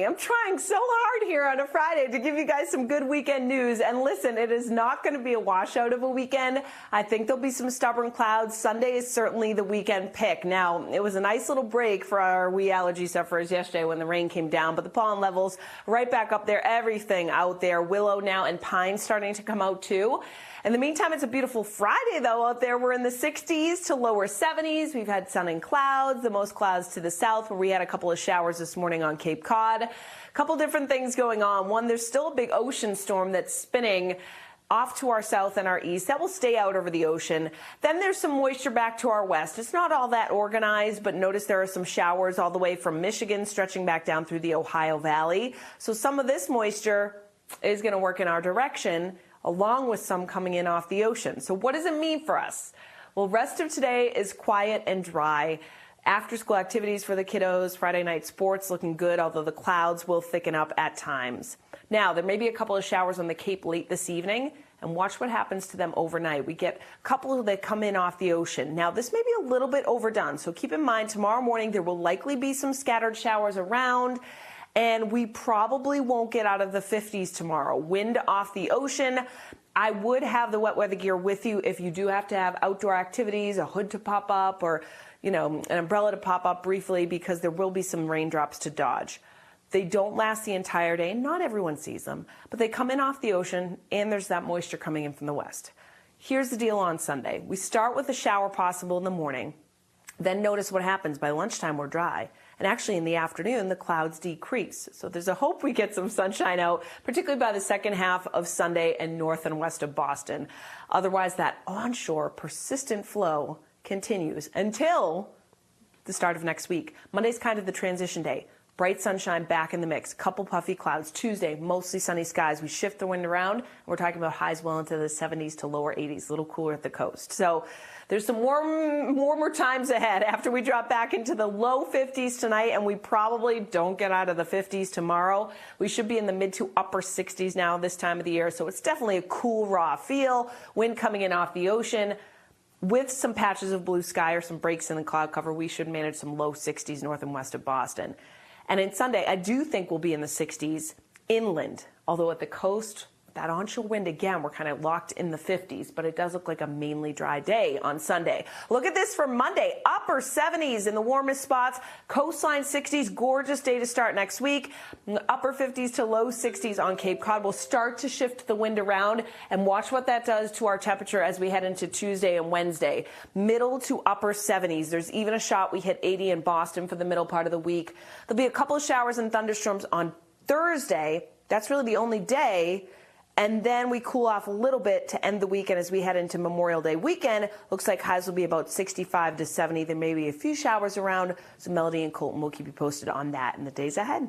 I'm trying so hard here on a Friday to give you guys some good weekend news. And listen, it is not going to be a washout of a weekend. I think there'll be some stubborn clouds. Sunday is certainly the weekend pick. Now, it was a nice little break for our wee allergy sufferers yesterday when the rain came down, but the pollen levels right back up there. Everything out there. Willow now and pine starting to come out too. In the meantime, it's a beautiful Friday, though, out there. We're in the 60s to lower 70s. We've had sun and clouds, the most clouds to the south, where we had a couple of showers this morning on Cape Cod. A couple different things going on. One, there's still a big ocean storm that's spinning off to our south and our east. That will stay out over the ocean. Then there's some moisture back to our west. It's not all that organized, but notice there are some showers all the way from Michigan stretching back down through the Ohio Valley. So some of this moisture is going to work in our direction, along with some coming in off the ocean. So what does it mean for us? Well, rest of today is quiet and dry. After-school activities for the kiddos, Friday night sports looking good, although the clouds will thicken up at times. Now, there may be a couple of showers on the Cape late this evening, and watch what happens to them overnight. We get a couple that come in off the ocean. Now, this may be a little bit overdone, so keep in mind tomorrow morning there will likely be some scattered showers around, and we probably won't get out of the 50s tomorrow. Wind off the ocean. I would have the wet weather gear with you if you do have to have outdoor activities, a hood to pop up, or an umbrella to pop up briefly, because there will be some raindrops to dodge. They don't last the entire day. Not everyone sees them, but they come in off the ocean, and there's that moisture coming in from the west. Here's the deal on Sunday. We start with a shower possible in the morning. Then notice what happens. By lunchtime, we're dry. And actually, in the afternoon, the clouds decrease. So there's a hope we get some sunshine out, particularly by the second half of Sunday and north and west of Boston. Otherwise, that onshore persistent flow continues until the start of next week. Monday's kind of the transition day. Bright sunshine back in the mix. Couple puffy clouds. Tuesday, mostly sunny skies. We shift the wind around. And we're talking about highs well into the 70s to lower 80s. A little cooler at the coast. So there's some warmer times ahead after we drop back into the low 50s tonight, and we probably don't get out of the 50s tomorrow. We should be in the mid to upper 60s now this time of the year. So it's definitely a cool, raw feel. Wind coming in off the ocean. With some patches of blue sky or some breaks in the cloud cover, we should manage some low 60s north and west of Boston. And in Sunday, I do think we'll be in the 60s inland, although at the coast, that onshore wind, again, we're kind of locked in the 50s, but it does look like a mainly dry day on Sunday. Look at this for Monday. Upper 70s in the warmest spots. Coastline 60s, gorgeous day to start next week. Upper 50s to low 60s on Cape Cod. We'll start to shift the wind around, and watch what that does to our temperature as we head into Tuesday and Wednesday. Middle to upper 70s. There's even a shot we hit 80 in Boston for the middle part of the week. There'll be a couple of showers and thunderstorms on Thursday. That's really the only day. And then we cool off a little bit to end the weekend as we head into Memorial Day weekend. Looks like highs will be about 65 to 70. There may be a few showers around. So Melody and Colton will keep you posted on that in the days ahead.